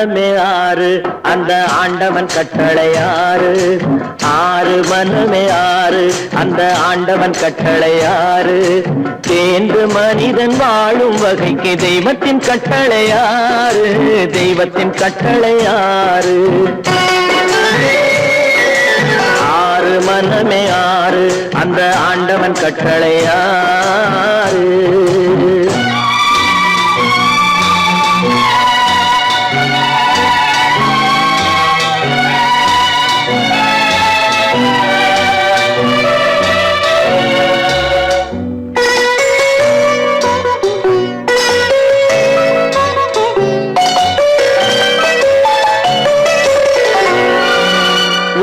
மனமே ஆறு அந்த ஆண்டவன் கட்டளை ஆறு. ஆறு மனமே ஆறு அந்த ஆண்டவன் கட்டளை ஆறு. தேர்ந்து மனிதன் வாழும் வகைக்கு தெய்வத்தின் கட்டளை ஆறு. தெய்வத்தின் கட்டளை ஆறு. ஆறு மனமே ஆறு அந்த ஆண்டவன் கட்டளை ஆறு.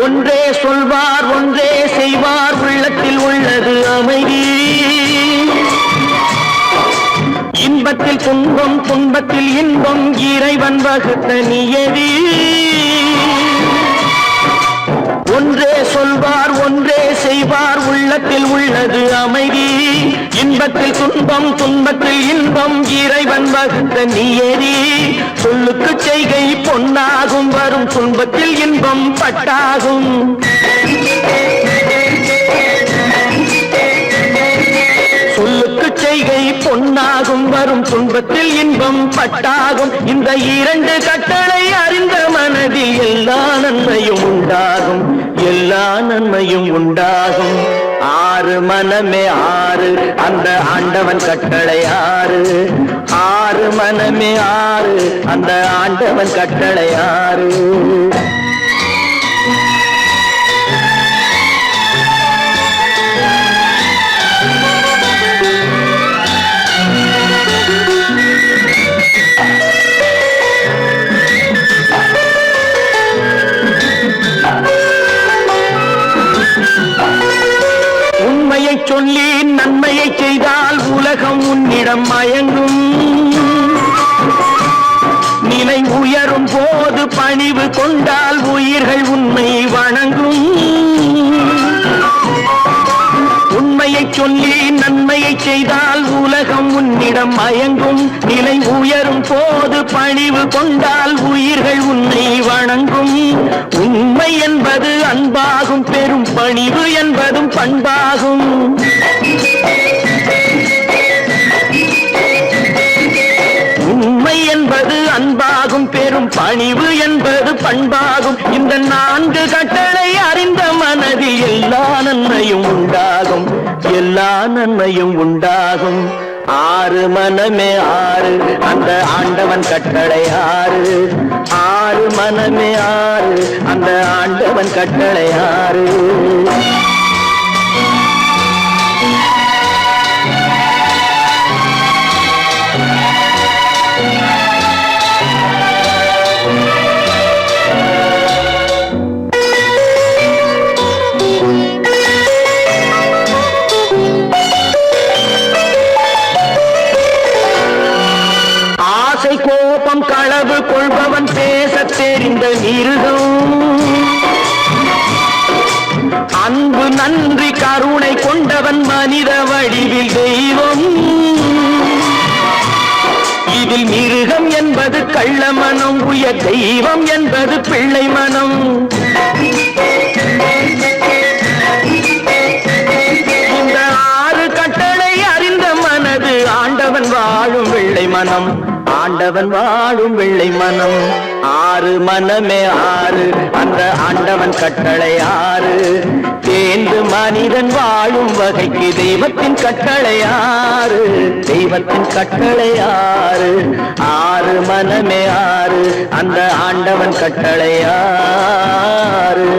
ஒன்றே சொல்வார் ஒன்றே செய்வார் உள்ளத்தில் உள்ளது அமைதி. இன்பத்தில் துன்பம் துன்பத்தில் இன்பம் இறைவன் வகுத்த நியதி. ஒன்றே சொல்வார் ஒன்றே செய்வார் உள்ளத்தில் உள்ளது அமைதி. இன்பத்தில் துன்பம் துன்பத்தில் இன்பம் இறைவன் வகுத்த நியதி. சொல்லுக்கு செய்கை பொன்னாகும் வரும் துன்பத்தில் இன்பம் பட்டாகும். சொல்லுக்கு செய்கை பொன்னாகும் வரும் துன்பத்தில் இன்பம் பட்டாகும். இந்த இரண்டு கட்டளை அறிந்த மனதில் எல்லா நன்மையும் உண்டாகும். எல்லா நன்மையும் உண்டாகும். ஆறு மனமே ஆறு அந்த ஆண்டவன் கட்டளை ஆறு. ஆறு மனமே ஆறு அந்த ஆண்டவன் கட்டளை ஆறு. உண்மையை சொல்லி நன்மையை செய்தால் உலகம் உன்னிடம் மயங்கும். நிலை உயரும் போது பணிவு கொண்டால் உயிர்கள் உன்னை வணங்கும். உண்மையை சொல்லி நன்மையை செய்தால் உலகம் உன்னிடம் மயங்கும். நிலை உயரும் போது பணிவு கொண்டால் உயிர்கள் உன்னை வணங்கும். உண்மை என்பது அன்பாகும் பெரும் பணிவு என்பதும் பண்பாகும். உண்மை என்பது அன்பாகும் பெரும் பணிவு என்பது பண்பாகும். இந்த நான்கு கட்டளை அறிந்த மனதில் எல்லா நன்மையும் உண்டாகும். எல்லா நன்மையும் உண்டாகும். ஆறு மனமே ஆறு அந்த ஆண்டவன் கட்டளை ஆறு. ஆறு மனமே ஆறு அந்த ஆண்டவன் கட்டளை ஆறு. கோபம் களவு கொள்பவன் பேச தெரிந்த மிருகம். அன்பு நன்றி கருணை கொண்டவன் மனித வடிவில் தெய்வம். இதில் மிருகம் என்பது கள்ள மனம். உயர் தெய்வம் என்பது பிள்ளை மனம். இந்த ஆறு கட்டளை அறிந்த மனது ஆண்டவன் வாழும் வெள்ளை மனம். ஆண்டவன் வாழும் வெள்ளை மனம். ஆறு மனமே ஆறு அந்த ஆண்டவன் கட்டளை ஆறு. தேர்ந்து மனிதன் வாழும் வகைக்கு தெய்வத்தின் கட்டளை ஆறு. தெய்வத்தின் கட்டளை ஆறு. ஆறு மனமே ஆறு அந்த ஆண்டவன் கட்டளை ஆறு.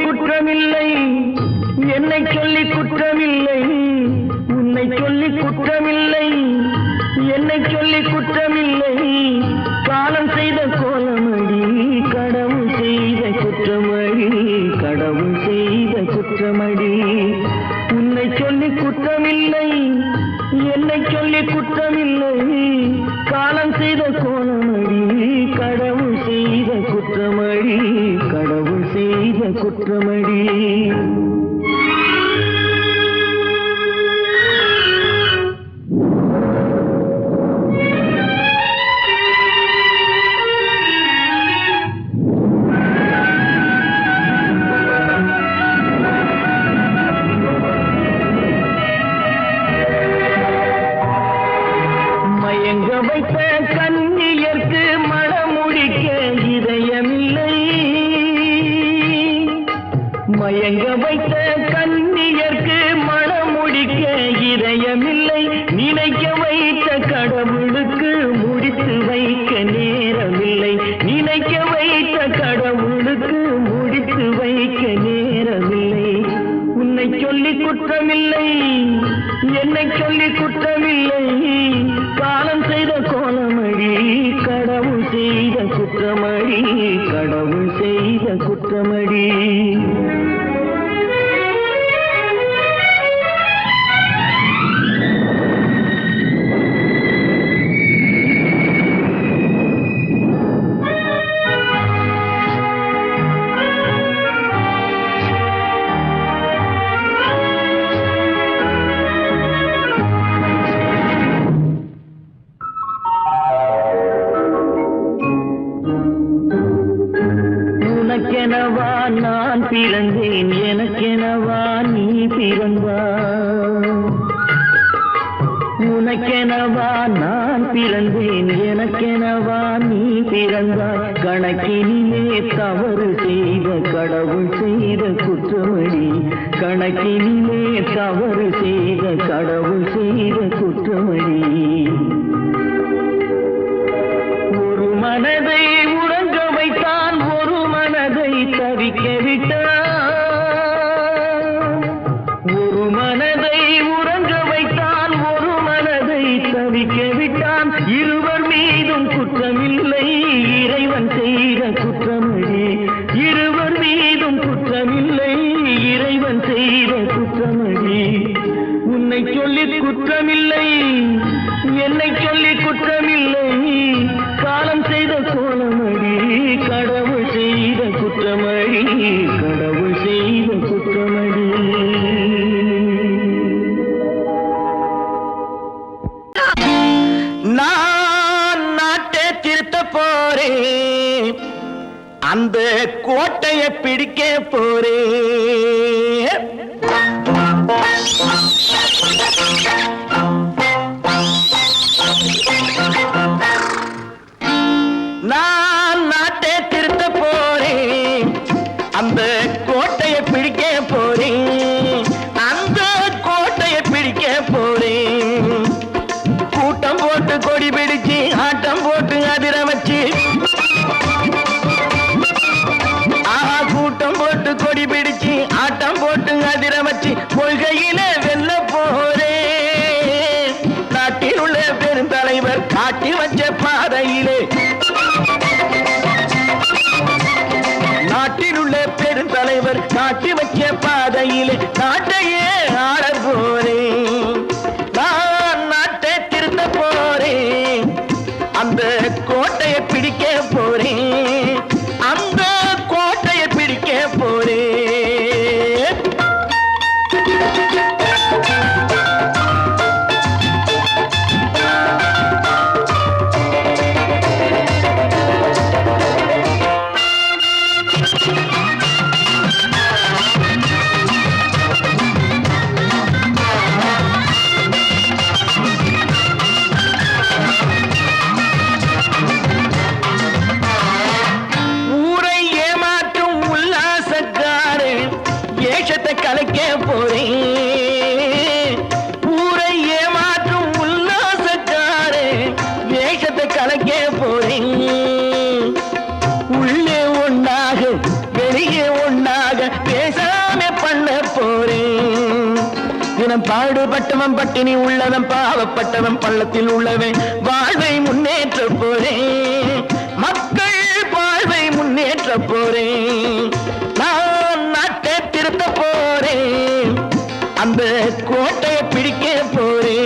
குற்றமில்லை, என்னை சொல்லி குற்றமில்லை, உன்னை சொல்லி குற்றமில்லை, என்னை குற்றமில்லை, என்னை சொல்லி குற்றமில்லை. காலம் செய்த கோலமடி, கடவுள் செய்த குற்றமடி, கடவுள் செய்த குற்றமடி. உனக்கெனவா நான் பிறந்தேன், எனக்கெனவா நீ பிறந்தாய். உனக்கெனவா நான் பிறந்தேன், எனக்கெனவா நீ பிறந்தாய். கணக்கினிலே தவறு செய்த கடவுள் செய்த குற்றமடி, கணக்கினிலே தவறு செய்த கடவுள் செய்த குற்றமடி. ஒரு மனதை உறங்க வைத்தான், ஒரு மனதை தவிக்க விட்டான். ஒரு மனதை உறங்க வைத்தான், ஒரு மனதை தவிக்க விட்டான். இருவர் மீதும் குற்றமில்லை, இறைவன் செய்த குற்றமடி. இருவர் மீதும் குற்றமில்லை, இறைவன் செய்த குற்றமடி. உன்னை சொல்லி குற்றமில்லை, என்னை சொல்லி குற்றமில்லை. காலம் செய்த கோலமடி, கடவுள் செய்த குற்றமடி, கடவுள் செய்த குற்றமடி. நான் நாட்டை திருத்த போறேன், அந்த கோட்டையை பிடிக்க போறேன். நான் நாட்டை திருத்த போறேன், அந்த கோட்டையை பிடிக்க போறேன், அந்த கோட்டையை பிடிக்க போறேன். கூட்டம் போட்டு கொடி பிடிச்சு, ஆட்டம் போட்டு அதிர வச்சு, கூட்டம் போட்டு கொடி பிடிச்சு, ஆட்டம் போட்டு அதிர வச்சு, கொள்கையில வெல்ல போறேன். நாட்டில் உள்ள பெருந்தலைவர் காட்டி வச்ச பாதையிலே, நாட்டில் உள்ள பெருந்தலைவர் காட்டி வச்ச பாதையிலே நாட்டையே ஆள போறேன். நான் நாட்டை திருத்த போறேன், அந்த கோட்டையை பிடிக்க போறேன், அந்த கோட்டையை பிடிக்க போறேன். கலைக்க போறேன், ஊரை ஏமாற்றும் உல்லாசக்காரே, வேஷத்தை கலைக்க போறேன். உள்ளே ஒண்ணாக வெளியே ஒண்ணாக பேசாம பண்ண போறேன். தினம் பாடுபட்டவன் பட்டினி உள்ளவன், பாவப்பட்டவன் பள்ளத்தில் உள்ளவன் வாழ்வை முன்னேற்ற போறேன், மக்கள் வாழ்வை முன்னேற்ற போறேன். நான் நாட்டை திருத்த போறேன், அந்த கோட்டையை பிடிக்க போறேன்.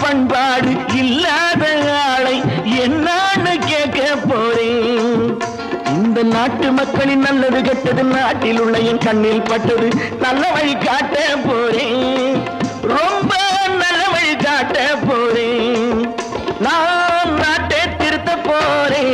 பண்பாடு இல்லாத ஆளை என்னான்னு கேட்க போறேன். இந்த நாட்டு மக்களின் நல்லது கெட்டது நாட்டில் உள்ள என் கண்ணில் பட்டது, நல்ல வழி காட்ட போறேன், ரொம்ப நல்ல வழி காட்ட போறேன். நான் நாட்டை திருத்த போறேன்.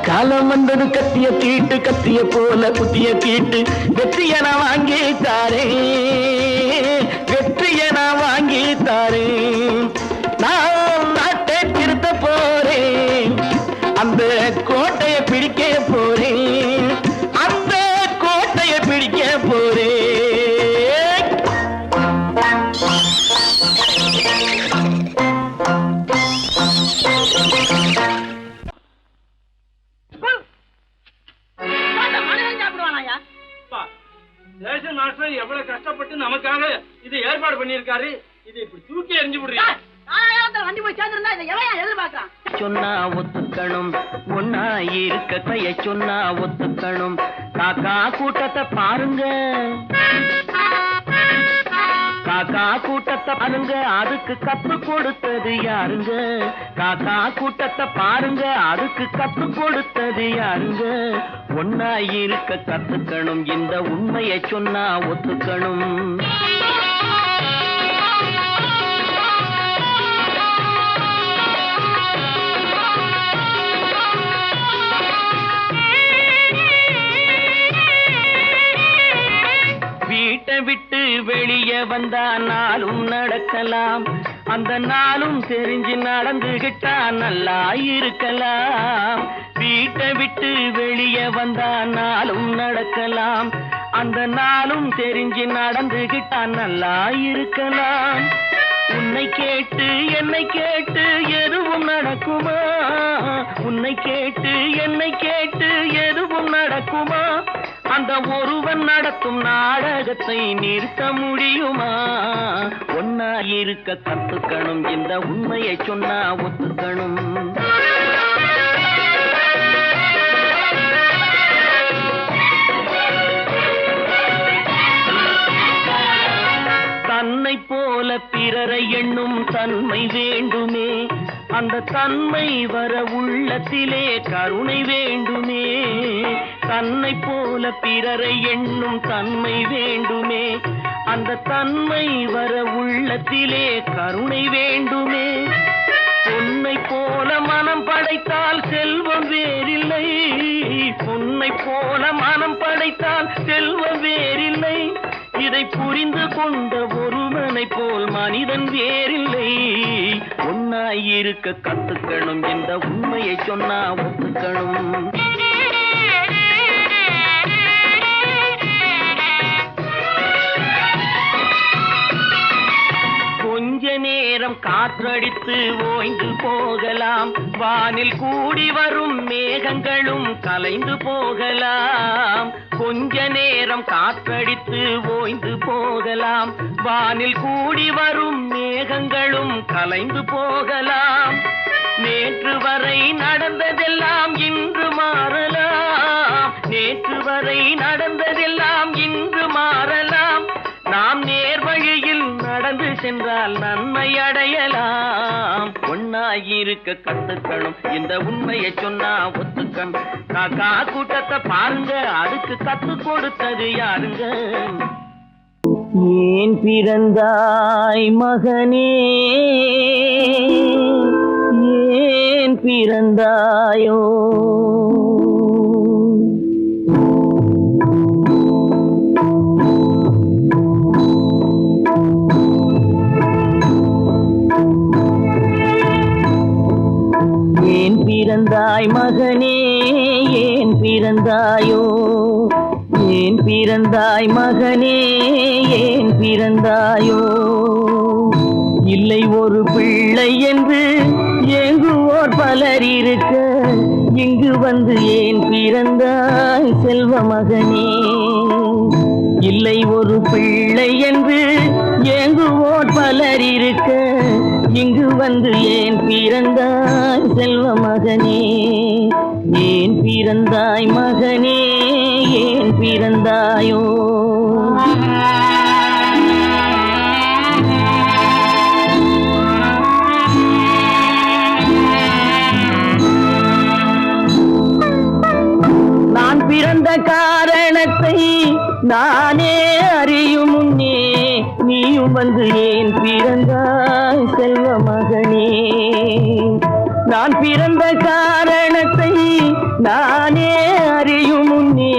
காலம் வந்தது கத்திய போல குத்திய தீட்டு வெற்றிய நான் வாங்கி தாரேன் நான் நாட்டை திருத்த போறேன் அந்த கோட்டையை பிடிக்க போறேன் எவ்வளவு கஷ்டப்பட்டு நமக்காக இது ஏற்பாடு பண்ணிருக்காரு. இது இப்படி தூக்கி எறிஞ்சு விடுறீங்க. சொன்னா ஒத்துக்கணும் ஒன்னா இருக்க கைய சொன்னா ஒத்துக்கணும். காக்கா கூட்டத்தை பாருங்க அதுக்கு கத்து கொடுத்தது யாருங்க? காக்கா கூட்டத்தை பாருங்க அதுக்கு கத்து கொடுத்தது யாருங்க? ஒன்னா இருக்க கத்துக்கணும் இந்த உண்மையை சொன்னா ஒத்துக்கணும். வீட்டை விட்டு வெளியே வந்தா நாளும் நடக்கலாம், அந்த நாளும் தெரிஞ்சு நடந்துகிட்டா நல்லா இருக்கலாம். வீட்டை விட்டு வெளியே வந்தா நாளும் நடக்கலாம், அந்த நாளும் தெரிஞ்சு நடந்துகிட்டா நல்லா இருக்கலாம். உன்னை கேட்டு என்னை கேட்டு எதுவும் நடக்குமா? உன்னை கேட்டு என்னை கேட்டு எதுவும் நடக்குமா? அந்த ஒருவன் நடத்தும் நாடகத்தை நிறுத்த முடியுமா? ஒன்னா இருக்க கத்துக்கணும் இந்த உண்மையை சொன்னா ஒத்துக்கணும். தன்னை போல பிறரை எண்ணும் தன்மை வேண்டுமே, அந்த தன்மை வர உள்ளத்திலே கருணை வேண்டுமே. தன்னை போல பிறரை எண்ணும் தன்மை வேண்டுமே, அந்த தன்மை வர உள்ளத்திலே கருணை வேண்டுமே. பொன்னை போல மனம் படைத்தால் செல்வம் வேறில்லை, பொன்னை போல மனம் படைத்தால் செல்வம் வேறில்லை. இதை புரிந்து கொண்ட ஒருவனை போல் மனிதன் வேறில்லை. ஒன்னாய் இருக்க கத்துக்கணும் இந்த உண்மையை சொன்னா ஒத்துக்கணும். கொஞ்ச நேரம் காற்றடித்து ஓய்ந்து போகலாம், வானில் கூடி வரும் மேகங்களும் கலைந்து போகலாம். கொஞ்ச நேரம் காற்றடித்து ஓய்ந்து போகலாம், வானில் கூடி வரும் மேகங்களும் கலைந்து போகலாம். நேற்று வரை நடந்ததெல்லாம் இன்று மாறலாம், நேற்று வரை நடந்ததெல்லாம் இன்று மாறலாம். நாம் நேர் வழியில் நடந்து சென்றால் நன்மை அடையலாம். ஒன்னாயிருக்க கத்துக்கணும் இந்த உண்மையை சொன்னா ஒத்துக்கணும். காக்கா கூட்டத்தை பாருங்க அதுக்கு கத்து கொடுத்தது யாருங்க? ஏன் பிறந்தாய் மகனே, ஏன் பிறந்தாயோ? ஏன் பிறந்தாய் மகனே, ஏன் பிறந்தாயோ? ஏன் பிறந்தாய் மகனே, ஏன் பிறந்தாயோ? இல்லை ஒரு பிள்ளை என்று ஏங்குவோர் பலர் இருக்க, இங்கு வந்து ஏன் பிறந்தாய் செல்வ மகனே? இல்லை ஒரு பிள்ளை என்று ஏங்குவோர் பலர் இருக்க, இங்கு வந்து ஏன் பிறந்தாய் செல்வ மகனே? ஏன் பிறந்தாய் மகனே, ஏன் பிறந்தாயோ? நான் பிறந்த காரணத்தை நானே அறியும் முன்னே, நீயும் வந்து ஏன் பிறந்தாய் செல்வ மகனே? நான் பிறந்த காரணத்தை நானே அறியும் முன்னே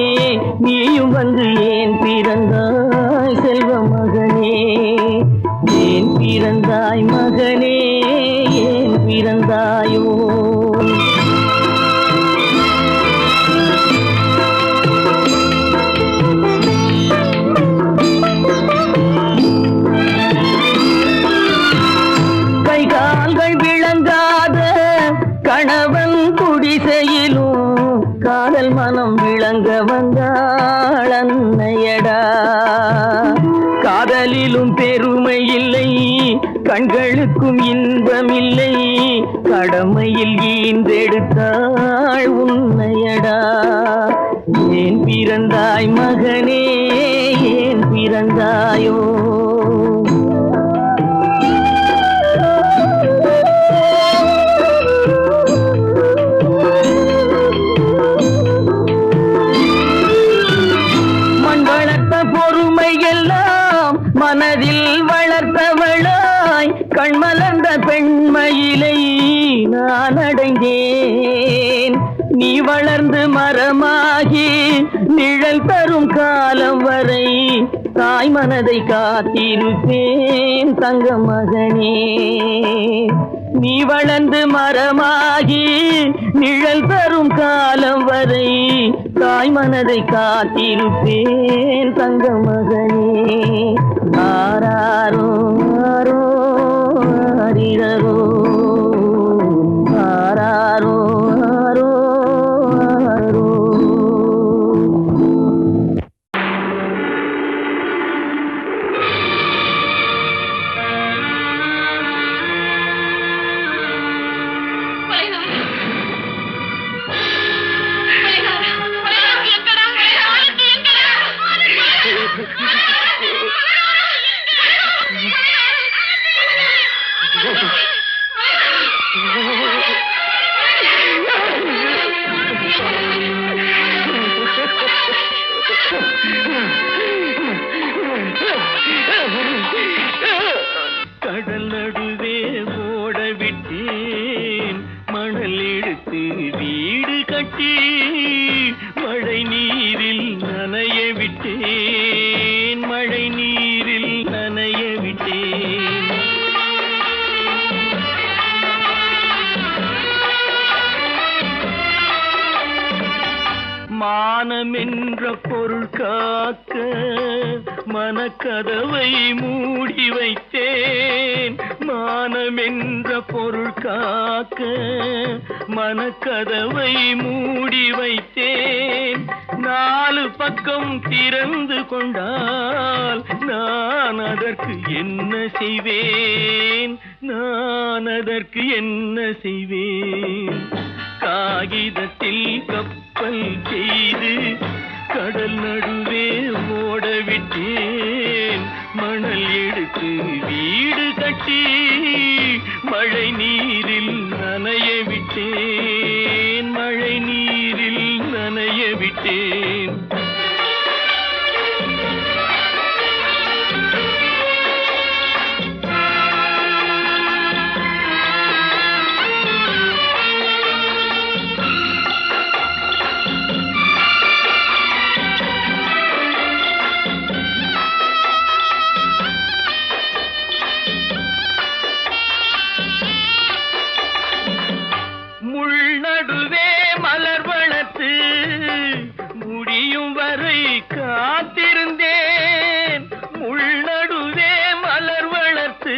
நீயும் வந்து ஏன் பிறந்தாய் செல்வ மகனே, ஏன் பிறந்தாய் மகனே, ஏன் பிறந்தாயோ? கைகால்கள் விளங்காத கணவன் குடிசையிலும் காதல் மனம் விளங்க வந்தாள் அன்னையடா. காதலிலும் பெருமை இல்லை, கண்களுக்கும் இன்பமில்லை, கடமையில் ஈன்றெடுத்தாள் உன்னையடா. ஏன் பிறந்தாய் மகனே, ஏன் பிறந்தாயோ? மனதில் வளர்த்தவளாய் கண்மலர்ந்த பெண்மயிலை நான் அடைந்தேன். நீ வளர்ந்து மரமாகி நிழல் தரும் காலம் வரை தாய் மனதை காத்திருப்பேன் தங்க மகனே. நீ வளர்ந்து மரமாகி நிழல் தரும் காலம் வரை தாய் மனதை காத்திருப்பேன் தங்க மகனே. ஆராரோ ஆரோ ஆரிரரோ, ஆராரோ ஆரோ ஆரோ. கடல் நடுவே ஓட விட்டேன், மணல் எடுத்து வீடு கட்டி மழை நீரில் நனைய விட்டேன், மழை நீரில் நனைய விட்டேன். மானம் என்ற பொருள் காக்க மனக்கதவை மூடி வைத்தேன், மானம் என்ற பொருள் காக்க மனக்கதவை மூடி வைத்தேன். நாலு பக்கம் திறந்து கொண்டால் நான் அதற்கு என்ன செய்வேன், நான் அதற்கு என்ன செய்வேன்? காகிதத்தில் கப்பல் செய்து கடல் நடுவே ஓட விட்டேன், மணல் எடுத்து வீடு கட்டி மழை நீரில் நனைய விட்டேன், மழை நீரில் நனைய விட்டேன். நடுவே மலர் வளர்த்து முடியும் வரை காத்திருந்தேன், முள் நடுவே மலர் வளர்த்து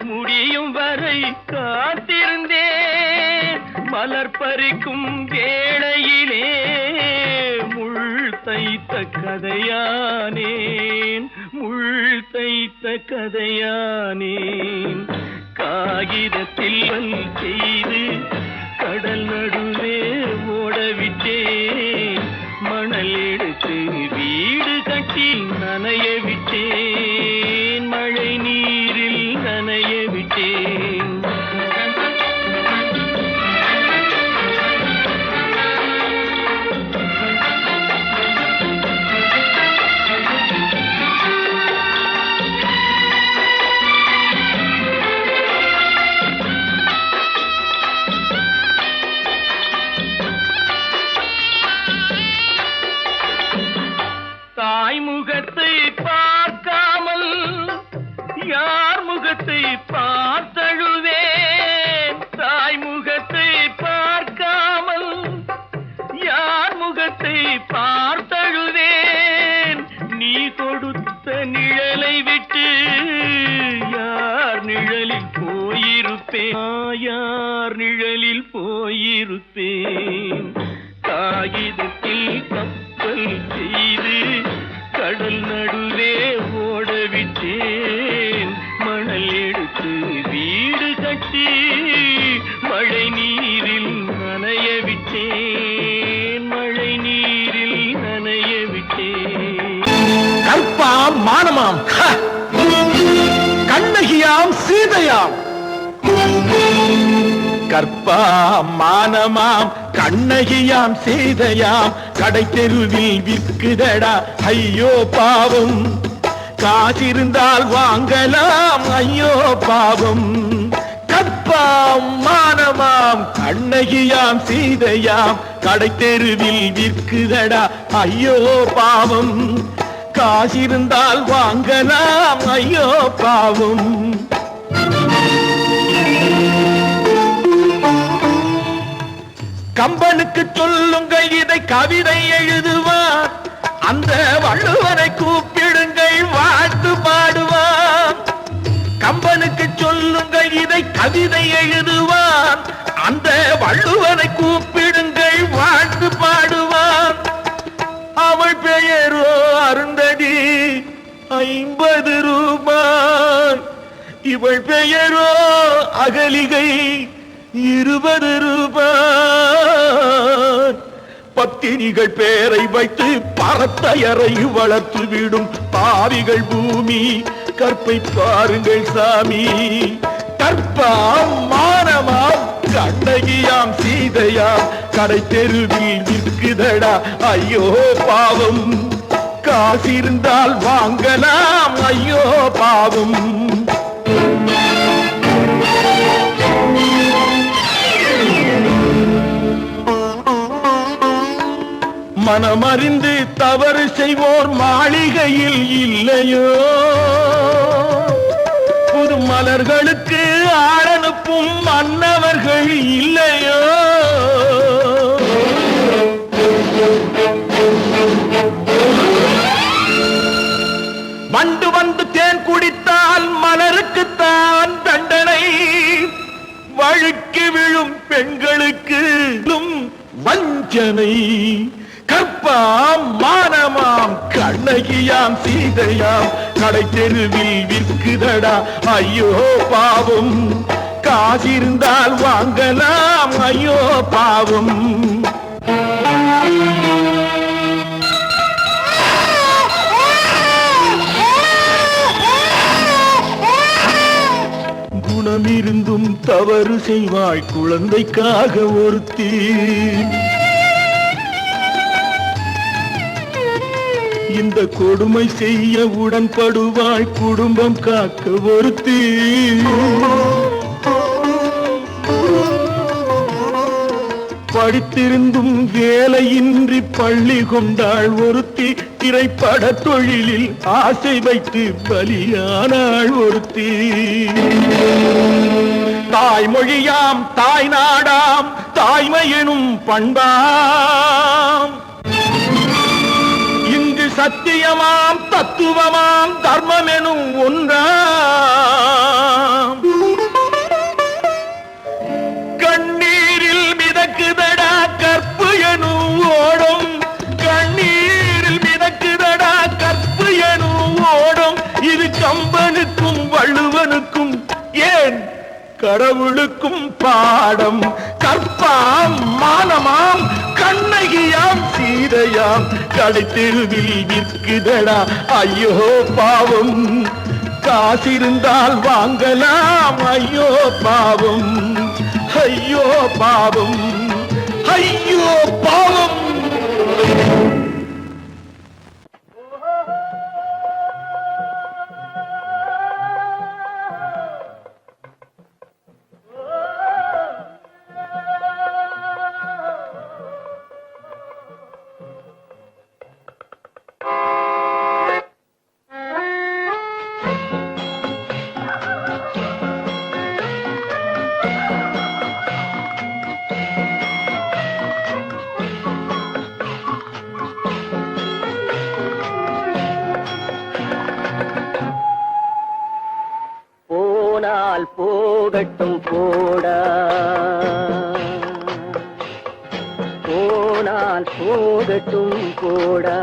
முடியும் வரை காத்திருந்தேன். மலர் பறிக்கும் வேளையிலே முள் தைத்த கதையானேன், முள் தைத்த கதையானேன். காகிதத்தில் செய்து கடல் நடுவே ஓடவிட்டேன், மணல் எடுத்து வீடு கட்டி நனைய விட்டேன், மழை நீரில் நனைய விட்டேன். முகத்தை பார்த்தழுவேன். நீ கொடுத்த நிழலை விட்டு யார் நிழலில் போயிருப்பேன், யார் நிழலில் போயிருப்பேன். காகிதத்தில் கப்பல் செய்து கடல் நடுவே ஓடவிட்டேன். மணல் எடுத்து வீடு கட்டி மழை நீரில் நனைய விட்டேன், மழை நீரில் நனைய விட்டேன். கற்பாம் மானமாம் கண்ணகியாம் சீதையாம். கற்பாம் மானமாம் கண்ணகியாம் சீதையாம் கடை தெருவில் விற்குதடா ஐயோ பாவம். காசிருந்தால் வாங்கலாம் ஐயோ பாவம். கற்பாம் மானமாம் கண்ணகியாம் சீதையாம் கடை தெருவில் விற்குதடா ஐயோ பாவம். காசிருந்தால் வாங்கலாம் ஐயோ பாவம். கம்பனுக்கு சொல்லுங்கள் இதை கவிதை எழுதுவார். அந்த வள்ளுவனை கூப்பிடுங்கள் வாழ்த்து பாடுவார். கம்பனுக்கு சொல்லுங்கள் இதை கவிதை எழுதுவார். அந்த வள்ளுவனை கூப்பிடுங்கள் வாழ்த்து பாடுவார். அவள் பெயரோ அருந்ததி 50 ரூபாய். இவள் பெயரோ அகலிகை 20 ரூபாய். பத்தினிகள் பேரை வைத்து பரத்தையறை வளர்த்து விடும் பாவிகள் பூமி. கற்பை பாருங்கள் சாமி. கற்பாம் மானமாம் கண்ணகியாம் சீதையாம் கடை தெருவில் விற்குதடா ஐயோ பாவம். காசிருந்தால் வாங்கலாம் ஐயோ பாவம். மனமறிந்து தவறு செய்வோர் மாளிகையில் இல்லையோ. புது மலர்களுக்கு ஆளனுப்பும் மன்னவர்கள் இல்லையோ. வண்டு வந்து தேன் குடித்தால் மலருக்குத்தான் தண்டனை. வழுக்கி விழும் பெண்களுக்கு வஞ்சனை. கற்பாம் மானமாம் கண்ணகியாம் சீதையாம் கடை தெருவில் விற்குதடா ஐயோ பாவம். காசிருந்தால் வாங்கலாம் ஐயோ பாவம். குணமிருந்தும் தவறு செய்வாய் குழந்தைக்காக ஒருத்தி. இந்த கொடுமை செய்ய உடன்படுவாய் குடும்பம் காக்க ஒருத்தி. படித்திருந்தும் வேலையின்றி பள்ளி கொண்டாள் ஒருத்தி. திரைப்பட தொழிலில் ஆசை வைத்து பலியானாள் ஒருத்தி. தாய்மொழியாம் தாய் நாடாம் தாய்மையெனும் பண்பாம். இங்கு சத்தியமாம் தத்துவமாம் தர்மம் எனும் ஒன்றாம். கண்ணீரில் மிதக்குதடா கற்பு எனும் ஓடும். கண்ணீரில் மிதக்குதடா கற்பு எனும் ஓடும். இது கம்பனுக்கும் வள்ளுவனுக்கும் ஏன் கடவுளுக்கும் பாடம். கற்பாம் மானமாம் கண்ணகியாம் சீதையாம் கடை தெருவில் விற்குதடா ஐயோ பாவம். காசிருந்தால் வாங்கலாம் ஐயோ பாவம். ஐயோ பாவம், ஐயோ பாவம். போகட்டும் போடா, போனால் போகட்டும் போடா.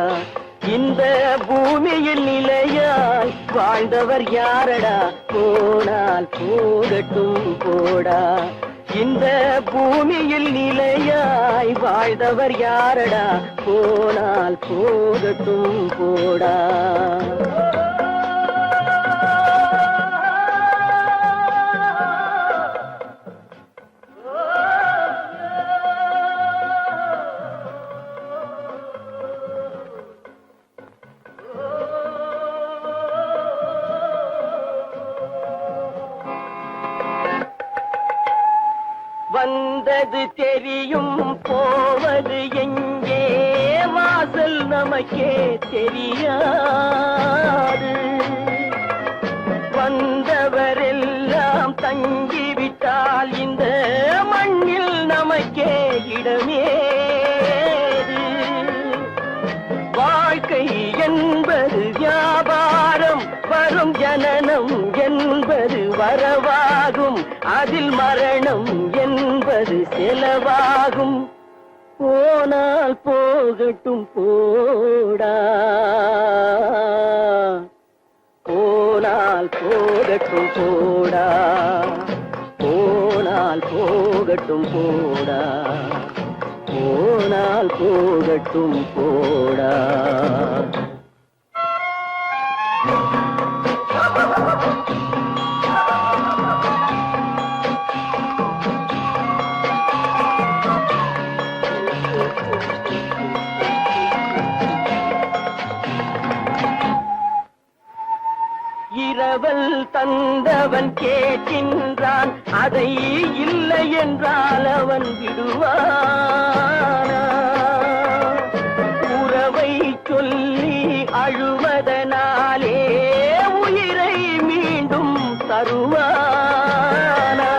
இந்த பூமியில் நிலையாய் வாழ்ந்தவர் யாரடா, போனால் போகட்டும் போடா. இந்த பூமியில் நிலையாய் வாழ்ந்தவர் யாரடா, போனால் போகட்டும் போடா. வந்தது தெரியும் போவது எங்கே, வாசல் நமக்கே தெரியாது. வந்தவரெல்லாம் தங்கிவிட்டால் இந்த மண்ணில் நமக்கே இடமேது. வாழ்க்கை என்பது வியாபாரம், வரும் ஜனனம் என்பது வரவாகும், அதில் மரணம் என்பது செலவாகும். போனால் போகட்டும் போடா, போனால் போகட்டும் போடா, போனால் போகட்டும் போடா, போனால் போகட்டும் போடா. இரவல் தந்தவன் கேட்கின்றான், அதை இல்லை என்றால் அவன் விடுவானா? உறவை சொல்லி அழுவதனாலே உயிரை மீண்டும் தருவானா?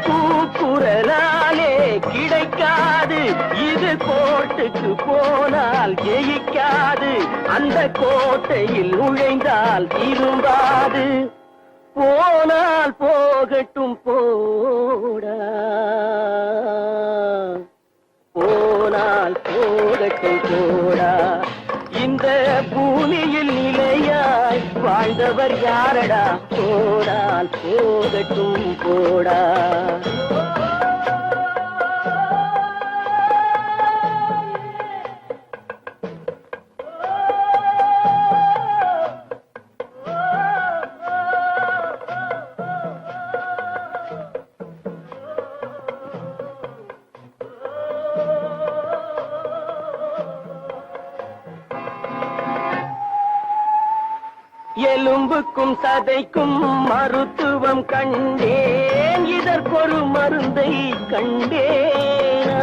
கூக்குரலாலே கிடைக்காது, இது கோர்ட்டுக்கு போனால் ஜெயிக்காது, அந்த கோட்டையில் நுழைந்தால் திரும்பாது. போனால் போகட்டும் போடா, போனால் போகட்டும் போடா. இந்த பூமியில் நிலையாய் வாழ்ந்தவர் யாரடா, போனால் போகட்டும் போடா. எலும்புக்கும் சதைக்கும் மருத்துவம் கண்டேன், இதற்கொரு மருந்தை கண்டேனா?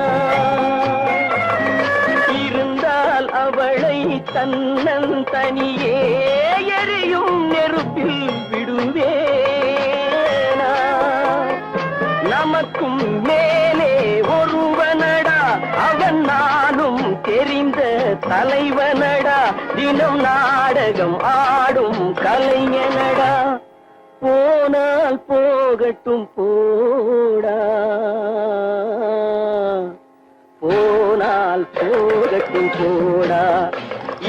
இருந்தால் அவளை தன்னந்தனியே எரியும் நெருப்பில் விடுவேனா? நமக்கும் மேலே ஒருவனடா, அவன் நானும் தெரிந்த தலைவனடா, தினம் நாடகம் ஆடும் கலைஞனடா. போனால் போகட்டும் போடா, போனால் போகட்டும் போடா.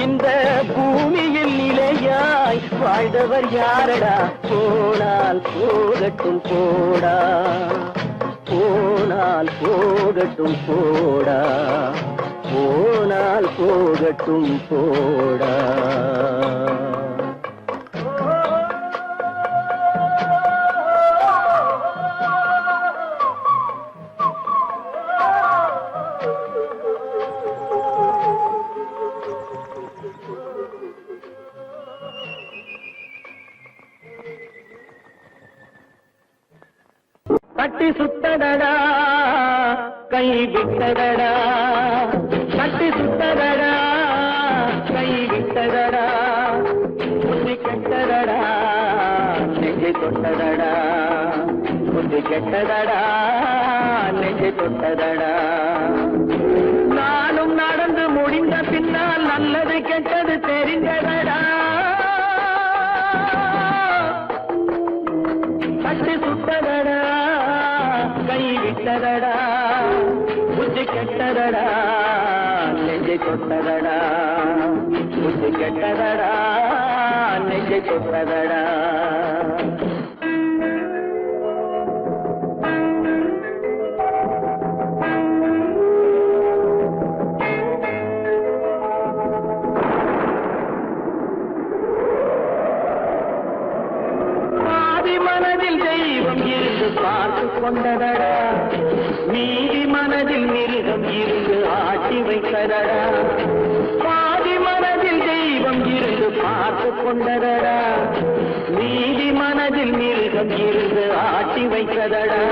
இந்த பூமியில் நிலையாய் வாழ்ந்தவர் யாரடா, போனால் போகட்டும் போடா, போனால் போகட்டும் போடா, போனால் போகட்டும் போடா. கட்டி சுத்தடடா கை விட்டதடா, கட்டி சுத்தடடா கை விட்டதடா, புத்தி கெட்டதடா நெஞ்சை தொட்டதடா, புத்தி கெட்டதடா நெஞ்சை தொட்டதடா. நானும் நடந்து முடிந்த பின்னால் நல்லது கெட்டது தெரிந்ததடா. கட்டி நெஞ்சை தொட்டதடா புத்தி கெட்டதடா நெஞ்சை தொட்டதடா மனதில் தெய்வம் இருந்து பார்த்து கொண்டதடா மீதி மனதில் மிருகம் இருந்து ஆட்டி வைத்ததடா பாதி மனதில் தெய்வம் இருந்து பார்த்து கொண்டதடா மீதி மனதில் மிருகம் இருந்து ஆட்டி வைத்ததடா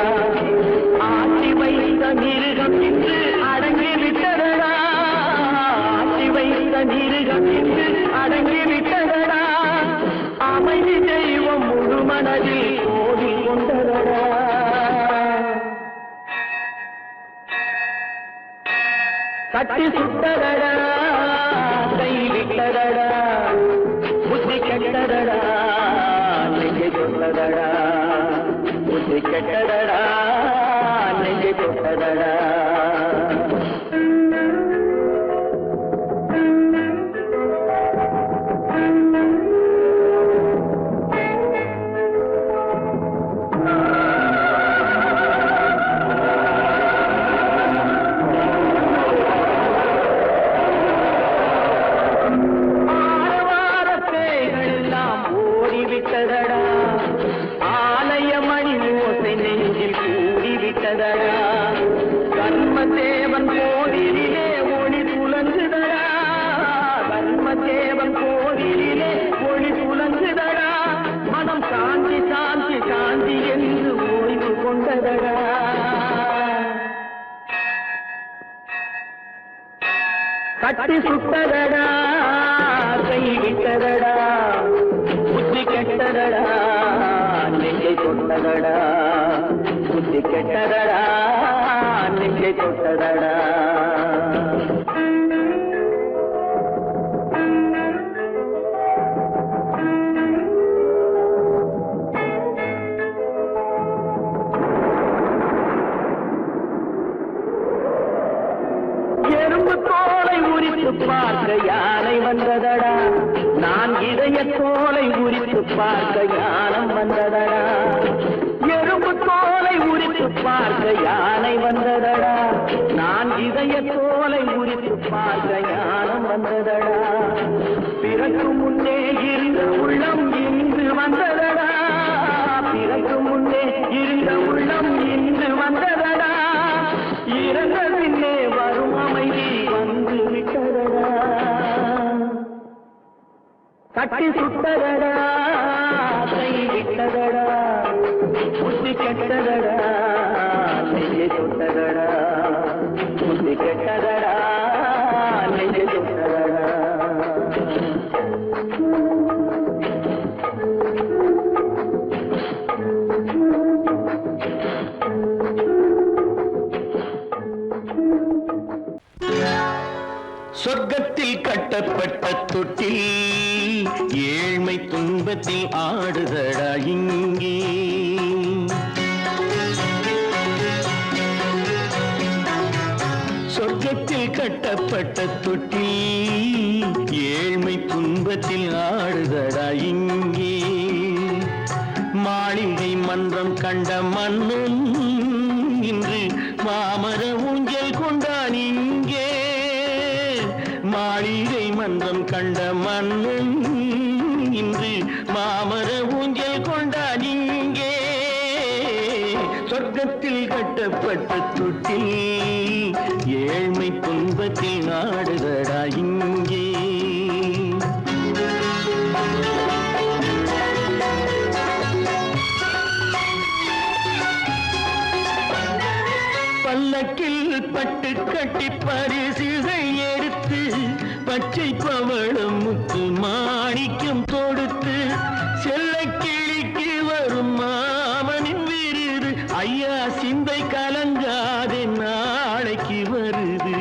ஆட்டி வைத்த மிருகம் இன்று அடங்கி விட்டதடா ஆட்டி வைத்த மிருகம் இன்று அடங்கி விட்டதடா அமைதி தெய்வம் முழு மனதில் கோவில் கொண்டதடா கட்டி சுட்டதடா கை விட்டதடா புத்தி கெட்டதடா நெஞ்சை தொட்டதடா புத்தி கெட்டதடா நெஞ்சை தொட்டதடா கர்மதேவன் கோவிலிலே ஒளி துலங்குதடா கர்மதேவன் கோவிலிலே ஒளி துலங்குதடா மனம் சாந்தி சாந்தி சாந்தி என்று ஓய்வு கொண்டதடா கட்டி சுட்டதடா கை விட்டதடா புத்தி கெட்டதடா நெஞ்சை தொட்டதடா புத்தி கெட்டதடா நெஞ்சை தொட்டதடா எறும்பு தோலை உரித்து பார்க்க யானை வந்ததடா நான் இதய தோலை உரித்து பார்க்க யானம் வந்ததடா எறும்பு தோலை உரித்து பார்க்க யானை வந்ததடா நான் இதய தோலை உரித்து பார்க்க யானம் வந்ததடா பிறகு முன்னே இருந்த உள்ளம் இன்று வந்ததடா பிறகு முன்னே இருந்த உள்ளம் இன்று வந்ததடா இறந்த பின்னே வரும் அமைதி வந்து விட்டதடா கட்டி சுட்டதடா கை விட்டதடா புத்தி கெட்டதடா நெஞ்சை தொட்டதடா புத்தி கெட்டதடா நெஞ்சை தொட்டதடா சொர்க்கத்தில் கட்டப்பட்ட தொட்டில் ஏழ்மை துன்பத்தில் ஆடுதடா இங்கே சொர்க்கத்தில் கட்டப்பட்ட தொட்டில் ஏழ்மை துன்பத்தில் ஆடுதடா இங்கே மாளிகை மன்றம் கண்ட மன்னன் இன்று மாமர ஊஞ்சல் கொண்டான் இங்கே மாளிகை மன்றம் கண்ட மன்னன் இன்று மாமர ஊஞ்சல் கொண்டான் இங்கே சொர்க்கத்தில் கட்டப்பட்ட தொட்டில் ஏழ்மை துன்பத்தில் ஆடுதடா இங்கே பல்லக்கில் பட்டு கட்டி பரிசுகள் எடுத்து பச்சை பவளம் முத்து மாணிக்கம் தொடுத்து செல்ல கிளிக்கு வரும் மாமனின் விருது ஐயா சிந்தை கலங்காதே நாளைக்கு வருது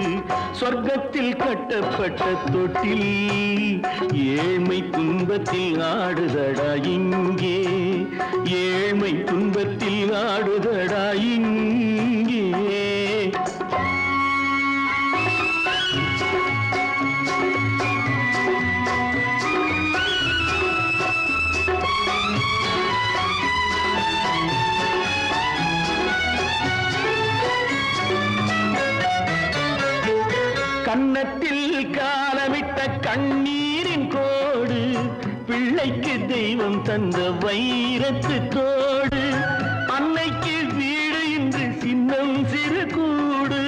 சொர்க்கத்தில் கட்டப்பட்ட தொட்டில் ஏழ்மை துன்பத்தில் ஆடுதடா இங்கே ஏழ்மை துன்பத்தில் ஆடுதடா இங்கே கன்னத்தில் காலமிட்ட கண்ணீரின் கோடு, பிள்ளைக்கு தெய்வம் தந்த வைரத்து தோடு, அன்னைக்கு வீடு இன்று சின்னம் சிறு கூடு.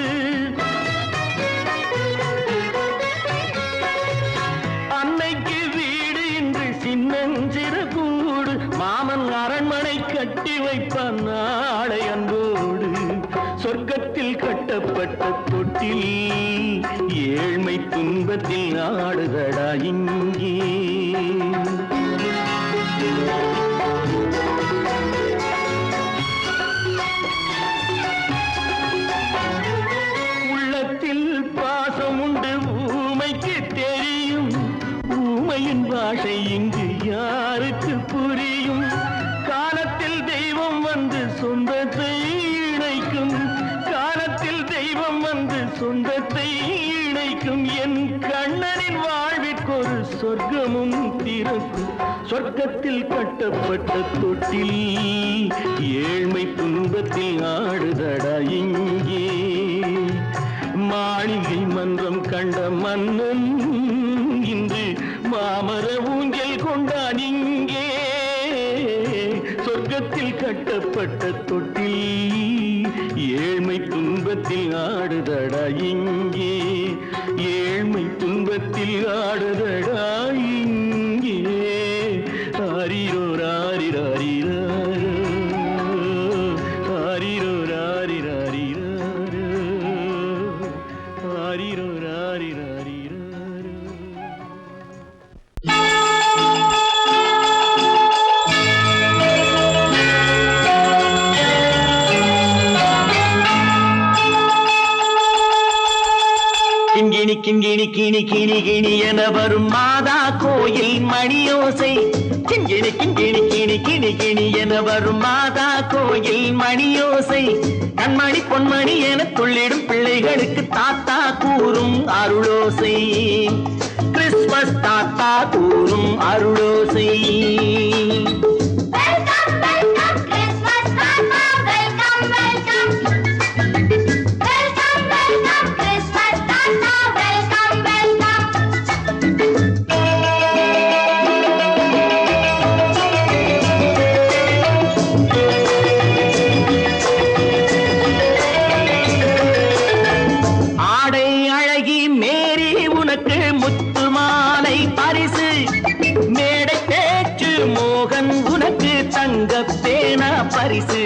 அன்னைக்கு வீடு இன்று சின்னஞ்சிறு கூடு, மாமன் அரண்மனை கட்டி வைப்பான் நாளை அன்போடு. சொர்க்கத்தில் கட்டப்பட்ட தொட்டில் ஏழ்மை துன்பத்தில் ஆடுதடா இங்கே. உள்ளத்தில் பாசம் உண்டு ஊமைக்கு தெரியும், ஊமையின் பாஷை இங்கு யாருக்கு புரியும்? காலத்தில் தெய்வம் வந்து சொந்தத்தை இணைக்கும், காலத்தில் தெய்வம் வந்து சொந்தத்தை இணைக்கும். என் கண்ணனின் வாழ்விற்கொரு சொர்க்கமும் திறக்கும். சொர்க்கத்தில் கட்டப்பட்ட தொட்டில் ஏழ்மை துன்பத்தில் ஆடுதடா இங்கே. மாளிகை மன்றம் கண்ட மன்னன் இன்று மாமர ஊஞ்சல் கொண்டான் இங்கே. சொர்க்கத்தில் கட்டப்பட்ட தொட்டில் ஏழ்மை துன்பத்தில் ஆடுதடா இங்கே. ஏழ்மை துன்பத்தில் ஆடுதடா இங்கே. ஆரிரோ ராரிராரிரோ, ஆரிரோ ராரிராரிரோ, ஆரிரோ ராரிராரிரோ. கிண்கிணி கிண்கிணி கிணி கிணி கிணி என வரும் மாதா கோயில் மணியோசை. கிண்கிணி கிண்கிணி கிணி கிணி கிணி என வரும் மாதா கோயில் மணியோசை. கண்மணி பொன்மணி என துள்ளிடும் பிள்ளைகளுக்கு தாத்தா கூறும் அருளோசை. கிறிஸ்துமஸ் தாத்தா கூறும் அருளோசை. பரிசு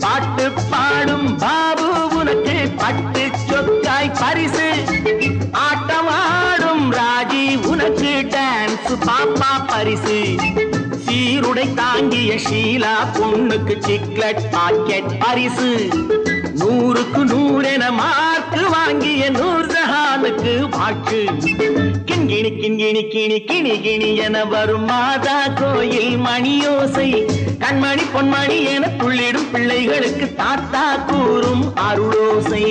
பாட்டு பாடும் பாபு உனக்கு பட்டு சொக்காய் பரிசு. ஆட்டம் ஆடும் ராஜி உனக்கு டான்ஸ் பாப்பா பரிசு. சீருடை தாங்கிய ஷீலா பொண்ணுக்கு சிக்லெட் பாக்கெட் பரிசு. 100க்கு 100 என மார்க்கு வாங்கிய நூர்ஜஹானுக்கு வாழ்த்து. கிண்கிணி கிண்கிணி கிணி கிணி கிணி என வரும் மாதா கோயில் மணியோசை. கண்மணி பொன்மணி என துள்ளிடும் பிள்ளைகளுக்கு தாத்தா கூறும் அருளோசை.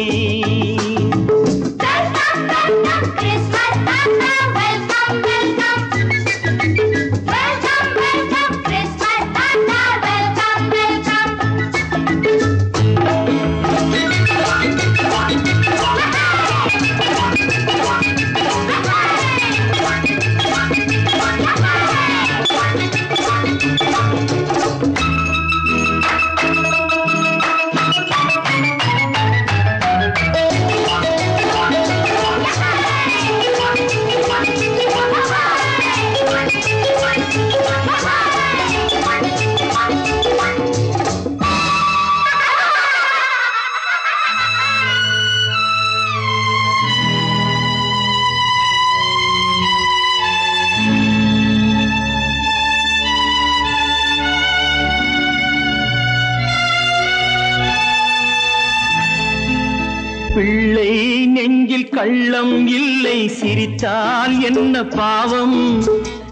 பிள்ளை நெஞ்சில் கள்ளம் இல்லை, சிரித்தால் என்ன பாவம்?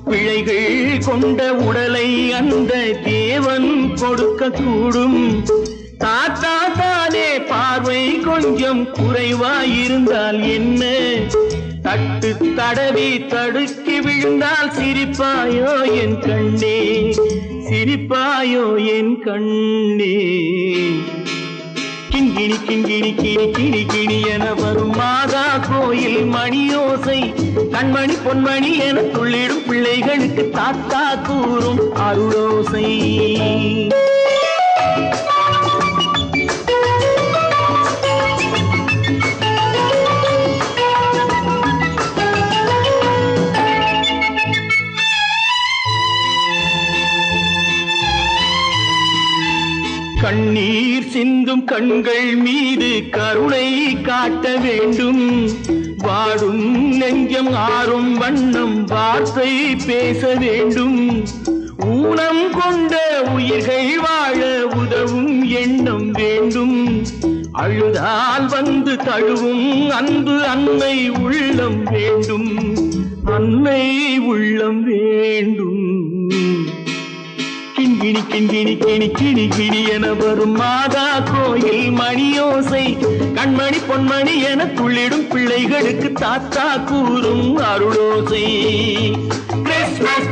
பிழைகள் கொண்ட உடலை அந்த தேவன் கொடுக்க கூடும். தாத்தா தானே பார்வை கொஞ்சம் குறைவாயிருந்தால் என்ன? தட்டு தடவி தடுக்கி விழுந்தால் சிரிப்பாயோ என் கண்ணே, சிரிப்பாயோ என் கண்ணே. கிண்கிணி கிண்கிணி கிணி கிணி கிணி என வரும் மாதா கோயில் கண்மணி பொன்மணி என துள்ளிடும் பிள்ளைகளுக்கு தாத்தா கூறும் அருளோசை. கண்ணீர் சிந்தும் கண்கள் மீது கருணை காட்ட வேண்டும். வாடும் நெஞ்சம் ஆறும் வண்ணம் வார்த்தை பேச வேண்டும். ஊனம் கொண்ட உயிர்கள் வாழ உதவும் எண்ணம் வேண்டும். அழுதால் வந்து தழுவும் அன்பு அன்னை உள்ளம் வேண்டும். அன்னை உள்ளம் வேண்டும். கிண்கிணி கிண்கிணி கிணி கிணி கிணி என வரும் மாதா கோயில் மணியோசை. கண்மணி பொன்மணி என துள்ளிடும் பிள்ளைகளுக்கு தாத்தா கூறும் அருளோசை. கிறிஸ்மஸ்